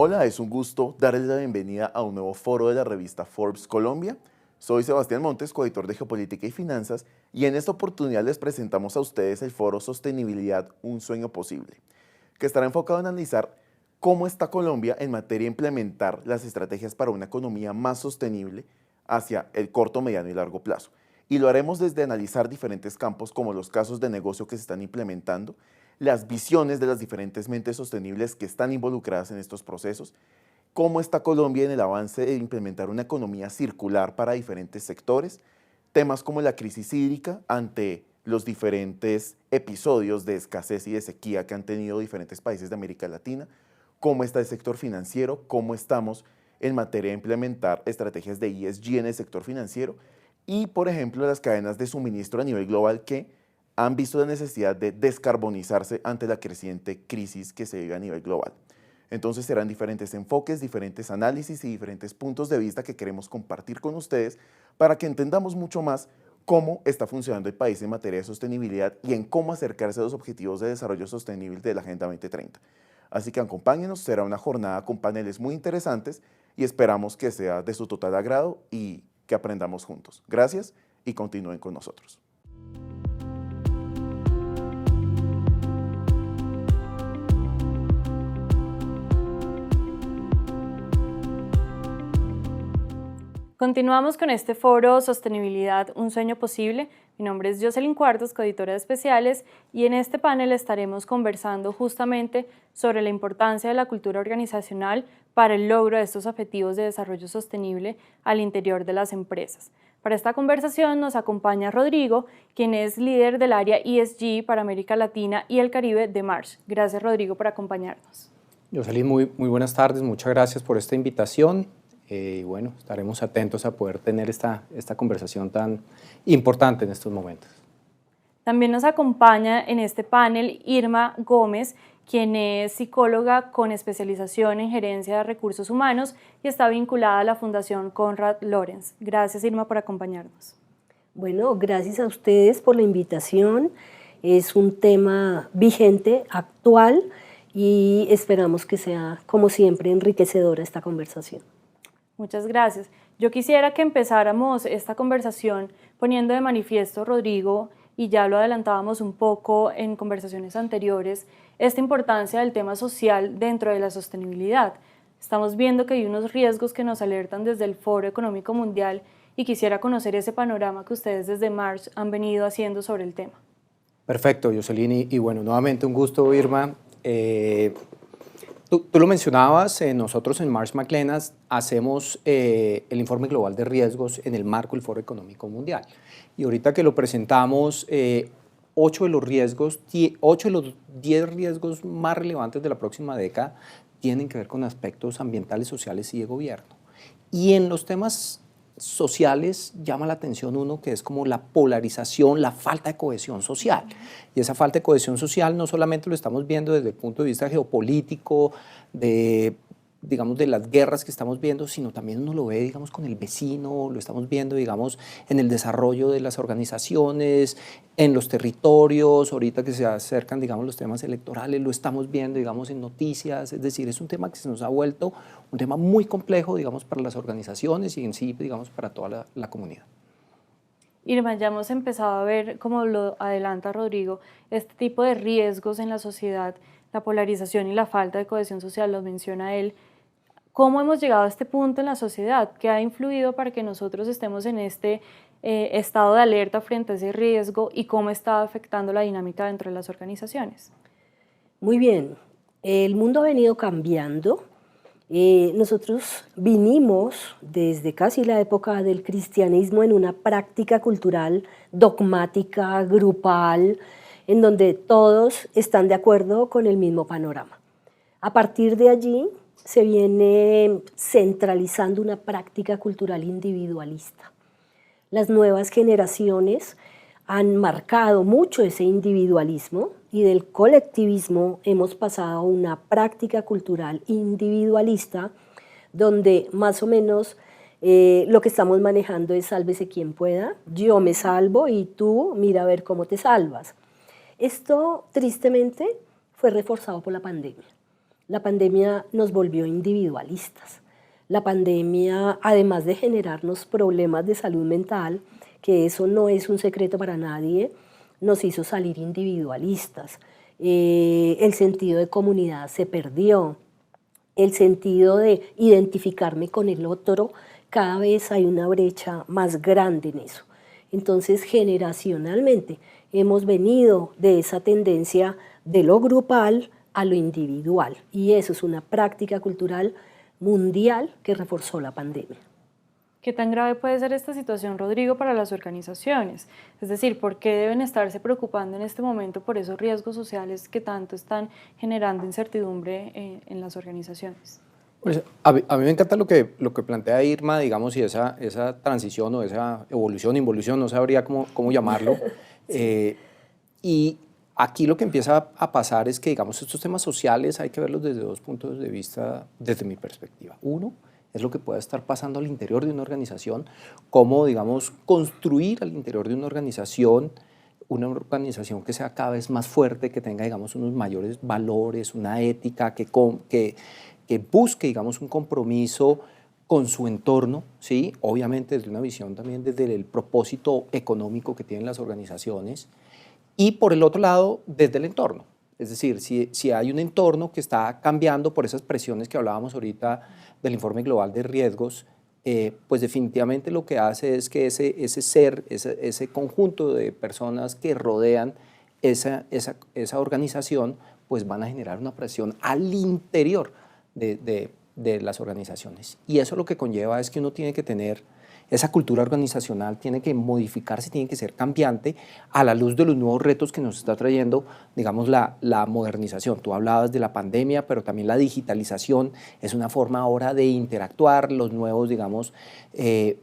Hola, es un gusto darles la bienvenida a un nuevo foro de la revista Forbes Colombia. Soy Sebastián Montes, coeditor de Geopolítica y Finanzas, y en esta oportunidad les presentamos a ustedes el foro Sostenibilidad, un sueño posible, que estará enfocado en analizar cómo está Colombia en materia de implementar las estrategias para una economía más sostenible hacia el corto, mediano y largo plazo. Y lo haremos desde analizar diferentes campos como los casos de negocio que se están implementando, las visiones de las diferentes mentes sostenibles que están involucradas en estos procesos, cómo está Colombia en el avance de implementar una economía circular para diferentes sectores, temas como la crisis hídrica ante los diferentes episodios de escasez y de sequía que han tenido diferentes países de América Latina, cómo está el sector financiero, cómo estamos en materia de implementar estrategias de ESG en el sector financiero y, por ejemplo, las cadenas de suministro a nivel global que han visto la necesidad de descarbonizarse ante la creciente crisis que se vive a nivel global. Entonces serán diferentes enfoques, diferentes análisis y diferentes puntos de vista que queremos compartir con ustedes para que entendamos mucho más cómo está funcionando el país en materia de sostenibilidad y en cómo acercarse a los objetivos de desarrollo sostenible de la Agenda 2030. Así que acompáñenos, será una jornada con paneles muy interesantes y esperamos que sea de su total agrado y que aprendamos juntos. Gracias y continúen con nosotros. Continuamos con este foro Sostenibilidad, un sueño posible. Mi nombre es Jocelyn Cuartos, coeditora de especiales, y en este panel estaremos conversando justamente sobre la importancia de la cultura organizacional para el logro de estos objetivos de desarrollo sostenible al interior de las empresas. Para esta conversación nos acompaña Rodrigo, quien es líder del área ESG para América Latina y el Caribe de Marsh. Gracias, Rodrigo, por acompañarnos. Jocelyn, muy buenas tardes, muchas gracias por esta invitación. Bueno, estaremos atentos a poder tener esta conversación tan importante en estos momentos. También nos acompaña en este panel Irma Gómez, quien es psicóloga con especialización en gerencia de recursos humanos y está vinculada a la Fundación Konrad Lorenz. Gracias, Irma, por acompañarnos. Bueno, gracias a ustedes por la invitación. Es un tema vigente, actual, y esperamos que sea, como siempre, enriquecedora esta conversación. Muchas gracias. Yo quisiera que empezáramos esta conversación poniendo de manifiesto, Rodrigo, y ya lo adelantábamos un poco en conversaciones anteriores, esta importancia del tema social dentro de la sostenibilidad. Estamos viendo que hay unos riesgos que nos alertan desde el Foro Económico Mundial y quisiera conocer ese panorama que ustedes desde Marsh han venido haciendo sobre el tema. Perfecto, Jocelyn, y bueno, nuevamente un gusto, Irma. Tú lo mencionabas, nosotros en Marsh McLennan hacemos el informe global de riesgos en el marco del Foro Económico Mundial. Y ahorita que lo presentamos, 8 de los 10 riesgos más relevantes de la próxima década tienen que ver con aspectos ambientales, sociales y de gobierno. Y en los temas sociales llama la atención uno que es como la polarización, la falta de cohesión social. Y esa falta de cohesión social no solamente lo estamos viendo desde el punto de vista geopolítico, digamos, de las guerras que estamos viendo, sino también uno lo ve, digamos, con el vecino, lo estamos viendo, digamos, en el desarrollo de las organizaciones, en los territorios, ahorita que se acercan, digamos, los temas electorales, lo estamos viendo, digamos, en noticias, es decir, es un tema que se nos ha vuelto un tema muy complejo, digamos, para las organizaciones y en sí, digamos, para toda la comunidad. Irma, ya hemos empezado a ver, como lo adelanta Rodrigo, este tipo de riesgos en la sociedad, la polarización y la falta de cohesión social, lo menciona él. ¿Cómo hemos llegado a este punto en la sociedad? ¿Qué ha influido para que nosotros estemos en este estado de alerta frente a ese riesgo y cómo está afectando la dinámica dentro de las organizaciones? Muy bien, el mundo ha venido cambiando. Nosotros vinimos desde casi la época del cristianismo en una práctica cultural dogmática, grupal, en donde todos están de acuerdo con el mismo panorama. A partir de allí se viene centralizando una práctica cultural individualista. Las nuevas generaciones han marcado mucho ese individualismo y del colectivismo hemos pasado a una práctica cultural individualista donde más o menos lo que estamos manejando es sálvese quien pueda, yo me salvo y tú mira a ver cómo te salvas. Esto tristemente fue reforzado por la pandemia. La pandemia nos volvió individualistas. La pandemia, además de generarnos problemas de salud mental, que eso no es un secreto para nadie, nos hizo salir individualistas. El sentido de comunidad se perdió. El sentido de identificarme con el otro, cada vez hay una brecha más grande en eso. Entonces, generacionalmente hemos venido de esa tendencia de lo grupal a lo individual, y eso es una práctica cultural mundial que reforzó la pandemia. ¿Qué tan grave puede ser esta situación, Rodrigo, para las organizaciones? Es decir, ¿por qué deben estarse preocupando en este momento por esos riesgos sociales que tanto están generando incertidumbre en las organizaciones? Pues a mí me encanta lo que plantea Irma, digamos, y esa transición o esa evolución, involución, no sabría cómo llamarlo. Y aquí lo que empieza a pasar es que, digamos, estos temas sociales hay que verlos desde dos puntos de vista, desde mi perspectiva. Uno, es lo que puede estar pasando al interior de una organización, cómo, digamos, construir al interior de una organización que sea cada vez más fuerte, que tenga, digamos, unos mayores valores, una ética, que busque, digamos, un compromiso con su entorno, ¿sí? Obviamente desde una visión también desde el propósito económico que tienen las organizaciones, y por el otro lado, desde el entorno. Es decir, si hay un entorno que está cambiando por esas presiones que hablábamos ahorita del informe global de riesgos, pues definitivamente lo que hace es que ese conjunto de personas que rodean esa organización, pues van a generar una presión al interior de las organizaciones. Y eso lo que conlleva es que uno tiene que tener esa cultura organizacional, tiene que modificarse, tiene que ser cambiante a la luz de los nuevos retos que nos está trayendo, digamos, la modernización. Tú hablabas de la pandemia, pero también la digitalización es una forma ahora de interactuar, los nuevos, digamos,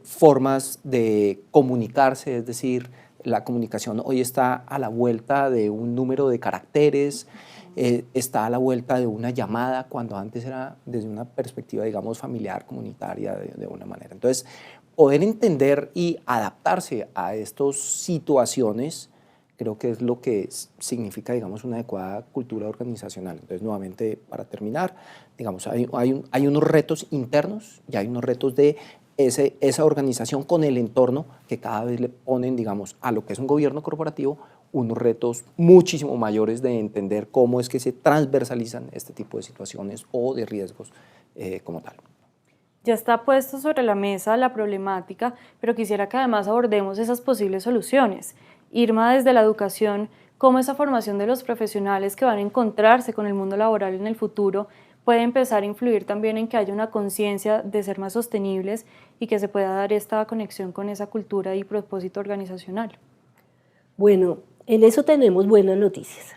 formas de comunicarse, es decir, la comunicación hoy está a la vuelta de un número de caracteres, está a la vuelta de una llamada, cuando antes era desde una perspectiva, digamos, familiar, comunitaria, de una manera. Entonces, poder entender y adaptarse a estas situaciones creo que es lo que significa, digamos, una adecuada cultura organizacional. Entonces, nuevamente, para terminar, digamos, hay unos retos internos y hay unos retos de esa organización con el entorno que cada vez le ponen, digamos, a lo que es un gobierno corporativo, unos retos muchísimo mayores de entender cómo es que se transversalizan este tipo de situaciones o de riesgos como tal. Ya está puesto sobre la mesa la problemática, pero quisiera que además abordemos esas posibles soluciones. Irma, desde la educación, ¿cómo esa formación de los profesionales que van a encontrarse con el mundo laboral en el futuro puede empezar a influir también en que haya una conciencia de ser más sostenibles y que se pueda dar esta conexión con esa cultura y propósito organizacional? Bueno, en eso tenemos buenas noticias.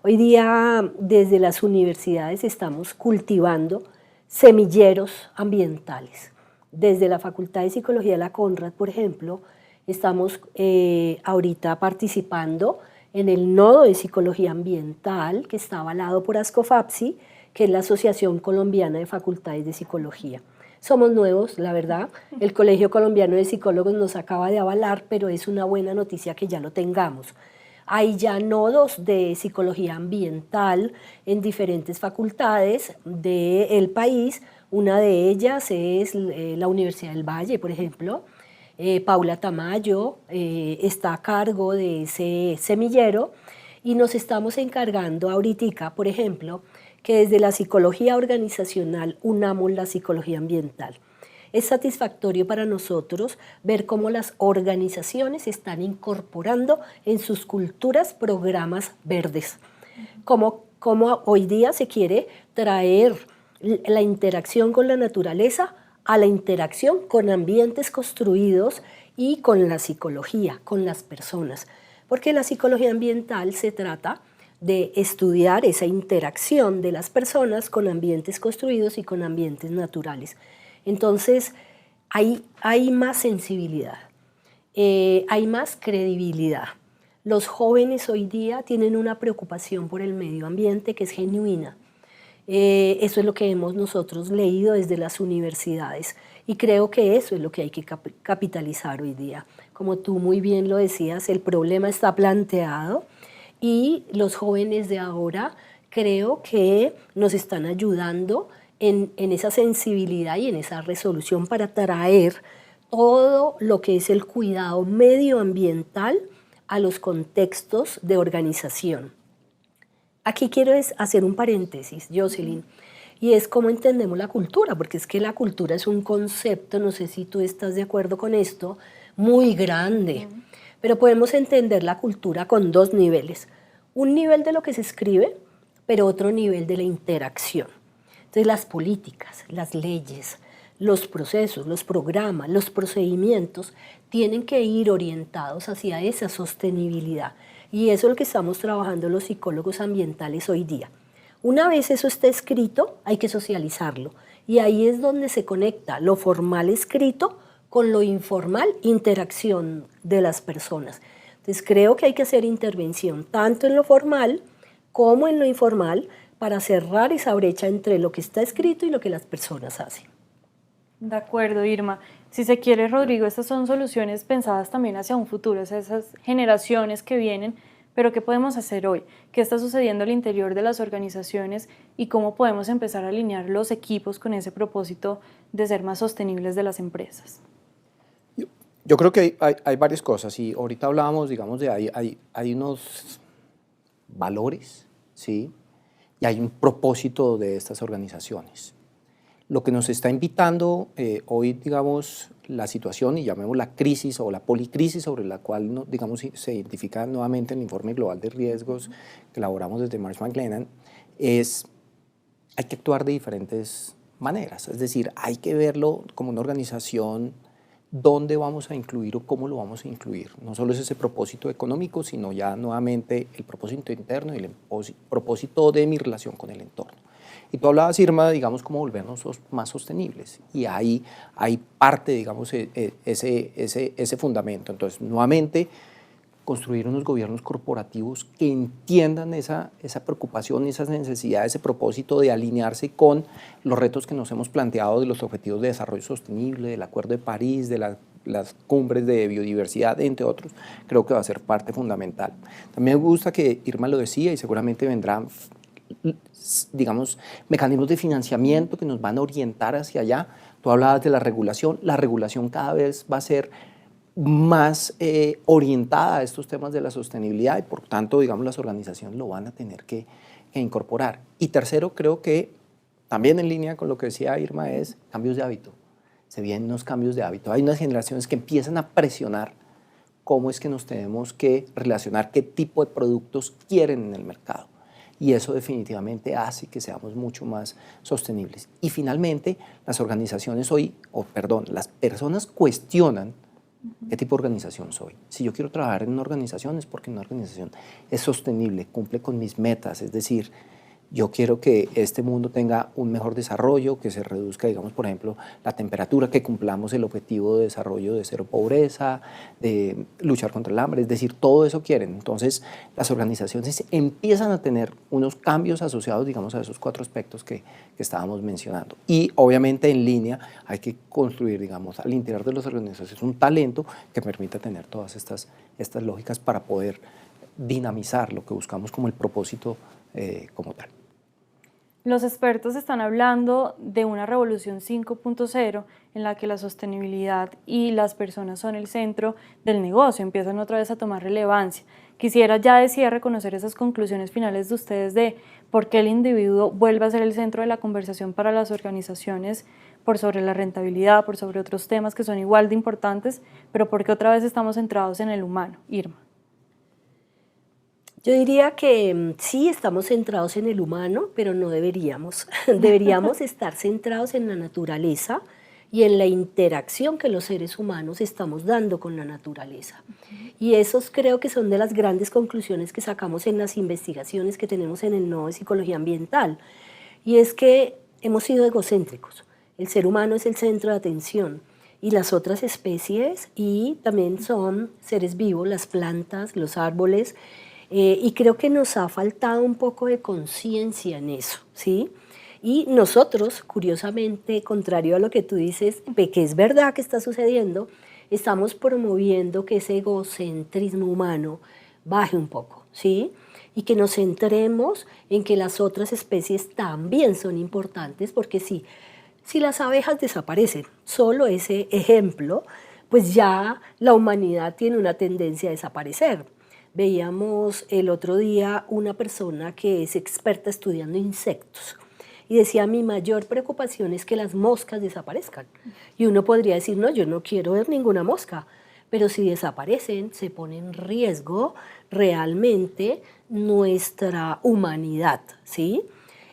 Hoy día, desde las universidades estamos cultivando semilleros ambientales. Desde la Facultad de Psicología de la Conrad, por ejemplo, estamos ahorita participando en el nodo de psicología ambiental que está avalado por ASCOFAPSI, que es la Asociación Colombiana de Facultades de Psicología. Somos nuevos, la verdad. El Colegio Colombiano de Psicólogos nos acaba de avalar, pero es una buena noticia que ya lo tengamos. Hay ya nodos de psicología ambiental en diferentes facultades del país. Una de ellas es la Universidad del Valle, por ejemplo. Paula Tamayo está a cargo de ese semillero y nos estamos encargando ahorita, por ejemplo, que desde la psicología organizacional unamos la psicología ambiental. Es satisfactorio para nosotros ver cómo las organizaciones están incorporando en sus culturas programas verdes, cómo hoy día se quiere traer la interacción con la naturaleza a la interacción con ambientes construidos y con la psicología, con las personas, porque la psicología ambiental se trata de estudiar esa interacción de las personas con ambientes construidos y con ambientes naturales. Entonces, hay más sensibilidad, hay más credibilidad. Los jóvenes hoy día tienen una preocupación por el medio ambiente que es genuina. Eso es lo que hemos nosotros leído desde las universidades y creo que eso es lo que hay que capitalizar hoy día. Como tú muy bien lo decías, el problema está planteado y los jóvenes de ahora creo que nos están ayudando en esa sensibilidad y en esa resolución para traer todo lo que es el cuidado medioambiental a los contextos de organización. Aquí quiero hacer un paréntesis, Jocelyn, y es cómo entendemos la cultura, porque es que la cultura es un concepto, no sé si tú estás de acuerdo con esto, muy grande, pero podemos entender la cultura con dos niveles. Un nivel de lo que se escribe, pero otro nivel de la interacción. Entonces las políticas, las leyes, los procesos, los programas, los procedimientos tienen que ir orientados hacia esa sostenibilidad. Y eso es lo que estamos trabajando los psicólogos ambientales hoy día. Una vez eso está escrito, hay que socializarlo. Y ahí es donde se conecta lo formal escrito con lo informal, interacción de las personas. Entonces creo que hay que hacer intervención tanto en lo formal como en lo informal para cerrar esa brecha entre lo que está escrito y lo que las personas hacen. De acuerdo, Irma. Si se quiere, Rodrigo, estas son soluciones pensadas también hacia un futuro, hacia esas generaciones que vienen, pero ¿qué podemos hacer hoy? ¿Qué está sucediendo al interior de las organizaciones y cómo podemos empezar a alinear los equipos con ese propósito de ser más sostenibles de las empresas? Yo creo que hay varias cosas y ahorita hablábamos, digamos, de hay unos valores, ¿sí? Y hay un propósito de estas organizaciones. Lo que nos está invitando hoy, digamos, la situación, y llamémosla crisis o la policrisis sobre la cual, digamos, se identifica nuevamente en el informe global de riesgos que elaboramos desde Marsh McLennan, hay que actuar de diferentes maneras. Es decir, hay que verlo como una organización, dónde vamos a incluir o cómo lo vamos a incluir. No solo es ese propósito económico, sino ya nuevamente el propósito interno y el propósito de mi relación con el entorno. Y tú hablabas, Irma, digamos, cómo volvernos más sostenibles. Y ahí hay parte, digamos, ese fundamento. Entonces, nuevamente, construir unos gobiernos corporativos que entiendan esa preocupación, esas necesidades, ese propósito de alinearse con los retos que nos hemos planteado de los objetivos de desarrollo sostenible, del Acuerdo de París, de las cumbres de biodiversidad, entre otros, creo que va a ser parte fundamental. También me gusta que Irma lo decía y seguramente vendrán, digamos, mecanismos de financiamiento que nos van a orientar hacia allá. Tú hablabas de la regulación cada vez va a ser más orientada a estos temas de la sostenibilidad y por tanto, digamos, las organizaciones lo van a tener que incorporar. Y tercero, creo que también en línea con lo que decía Irma es cambios de hábito. Se vienen unos cambios de hábito. Hay unas generaciones que empiezan a presionar cómo es que nos tenemos que relacionar, qué tipo de productos quieren en el mercado. Y eso definitivamente hace que seamos mucho más sostenibles. Y finalmente, las organizaciones las personas cuestionan qué tipo de organización soy. Si yo quiero trabajar en una organización es porque una organización es sostenible, cumple con mis metas, es decir, yo quiero que este mundo tenga un mejor desarrollo, que se reduzca, digamos, por ejemplo, la temperatura, que cumplamos el objetivo de desarrollo de cero pobreza, de luchar contra el hambre, es decir, todo eso quieren. Entonces, las organizaciones empiezan a tener unos cambios asociados, digamos, a esos 4 aspectos que estábamos mencionando. Y, obviamente, en línea hay que construir, digamos, al interior de las organizaciones un talento que permita tener todas estas lógicas para poder dinamizar lo que buscamos como el propósito como tal. Los expertos están hablando de una revolución 5.0 en la que la sostenibilidad y las personas son el centro del negocio, empiezan otra vez a tomar relevancia. Quisiera ya de cierre conocer esas conclusiones finales de ustedes de por qué el individuo vuelve a ser el centro de la conversación para las organizaciones, por sobre la rentabilidad, por sobre otros temas que son igual de importantes, pero por qué otra vez estamos centrados en el humano. Irma. Yo diría que sí estamos centrados en el humano, pero no deberíamos. Deberíamos estar centrados en la naturaleza y en la interacción que los seres humanos estamos dando con la naturaleza. Y esos creo que son de las grandes conclusiones que sacamos en las investigaciones que tenemos en el Nodo de Psicología Ambiental. Y es que hemos sido egocéntricos. El ser humano es el centro de atención y las otras especies y también son seres vivos, las plantas, los árboles. Y creo que nos ha faltado un poco de conciencia en eso, ¿sí? Y nosotros, curiosamente, contrario a lo que tú dices, que es verdad que está sucediendo, estamos promoviendo que ese egocentrismo humano baje un poco, ¿sí? y que nos centremos en que las otras especies también son importantes, porque si las abejas desaparecen, solo ese ejemplo, pues ya la humanidad tiene una tendencia a desaparecer. Veíamos el otro día una persona que es experta estudiando insectos y decía, mi mayor preocupación es que las moscas desaparezcan. Y uno podría decir, no, yo no quiero ver ninguna mosca, pero si desaparecen, se pone en riesgo realmente nuestra humanidad, ¿sí?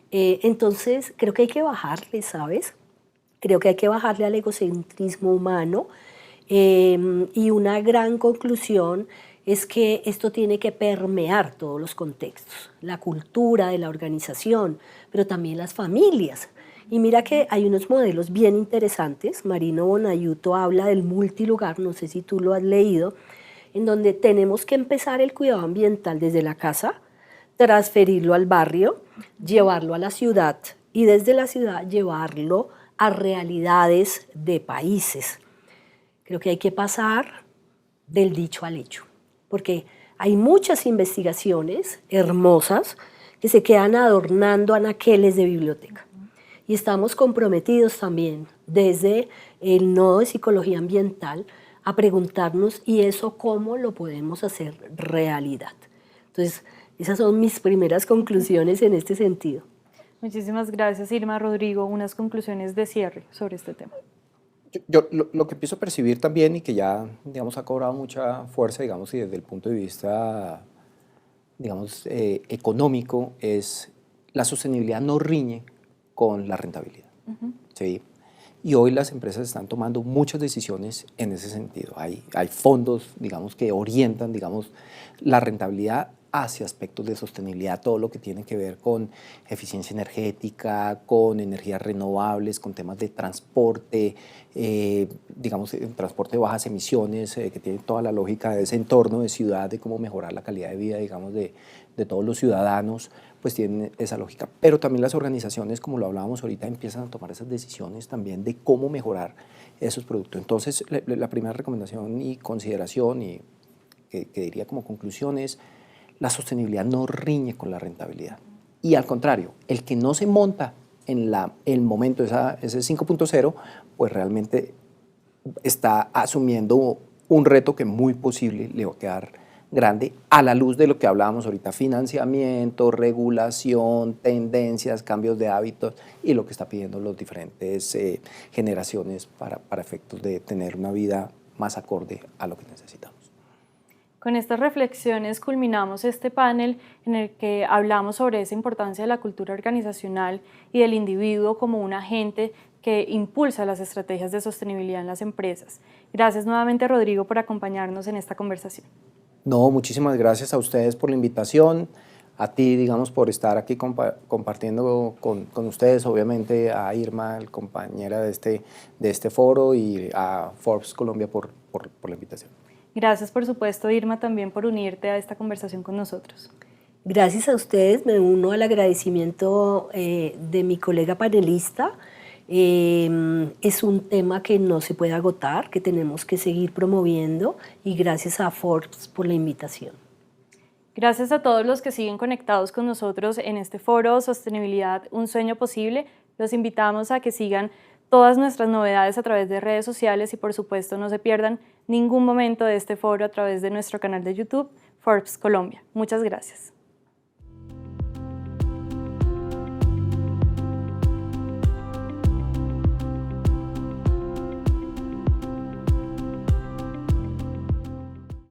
Entonces, creo que hay que bajarle, ¿sabes? Creo que hay que bajarle al egocentrismo humano, y una gran conclusión es que esto tiene que permear todos los contextos, la cultura de la organización, pero también las familias. Y mira que hay unos modelos bien interesantes. Marino Bonayuto habla del multilugar, no sé si tú lo has leído, en donde tenemos que empezar el cuidado ambiental desde la casa, transferirlo al barrio, llevarlo a la ciudad y desde la ciudad llevarlo a realidades de países. Creo que hay que pasar del dicho al hecho, porque hay muchas investigaciones hermosas que se quedan adornando anaqueles de biblioteca. Y estamos comprometidos también desde el nodo de psicología ambiental a preguntarnos, ¿y eso cómo lo podemos hacer realidad? Entonces, esas son mis primeras conclusiones en este sentido. Muchísimas gracias, Irma. Rodrigo, unas conclusiones de cierre sobre este tema. Yo lo que empiezo a percibir también y que ya, digamos, ha cobrado mucha fuerza, digamos, y desde el punto de vista, digamos, económico, es la sostenibilidad no riñe con la rentabilidad. ¿Sí? Y hoy las empresas están tomando muchas decisiones en ese sentido. Hay fondos, digamos, que orientan, digamos, la rentabilidad hacia aspectos de sostenibilidad, todo lo que tiene que ver con eficiencia energética, con energías renovables, con temas de transporte, digamos, transporte de bajas emisiones, que tiene toda la lógica de ese entorno de ciudad, de cómo mejorar la calidad de vida, digamos, de todos los ciudadanos, pues tienen esa lógica. Pero también las organizaciones, como lo hablábamos ahorita, empiezan a tomar esas decisiones también de cómo mejorar esos productos. Entonces, la primera recomendación y consideración, y que diría como conclusión, es la sostenibilidad no riñe con la rentabilidad. Y al contrario, el que no se monta en el momento, ese 5.0, pues realmente está asumiendo un reto que muy posible le va a quedar grande a la luz de lo que hablábamos ahorita, financiamiento, regulación, tendencias, cambios de hábitos y lo que está pidiendo las diferentes generaciones para efectos de tener una vida más acorde a lo que necesitamos. Con estas reflexiones culminamos este panel en el que hablamos sobre esa importancia de la cultura organizacional y del individuo como un agente que impulsa las estrategias de sostenibilidad en las empresas. Gracias nuevamente, Rodrigo, por acompañarnos en esta conversación. No, muchísimas gracias a ustedes por la invitación, a ti, digamos, por estar aquí compartiendo con ustedes, obviamente a Irma, la compañera de este foro, y a Forbes Colombia por la invitación. Gracias, por supuesto, Irma, también por unirte a esta conversación con nosotros. Gracias a ustedes, me uno al agradecimiento de mi colega panelista. Es un tema que no se puede agotar, que tenemos que seguir promoviendo, y gracias a Forbes por la invitación. Gracias a todos los que siguen conectados con nosotros en este foro Sostenibilidad, un sueño posible. Los invitamos a que sigan todas nuestras novedades a través de redes sociales y por supuesto no se pierdan ningún momento de este foro a través de nuestro canal de YouTube, Forbes Colombia. Muchas gracias.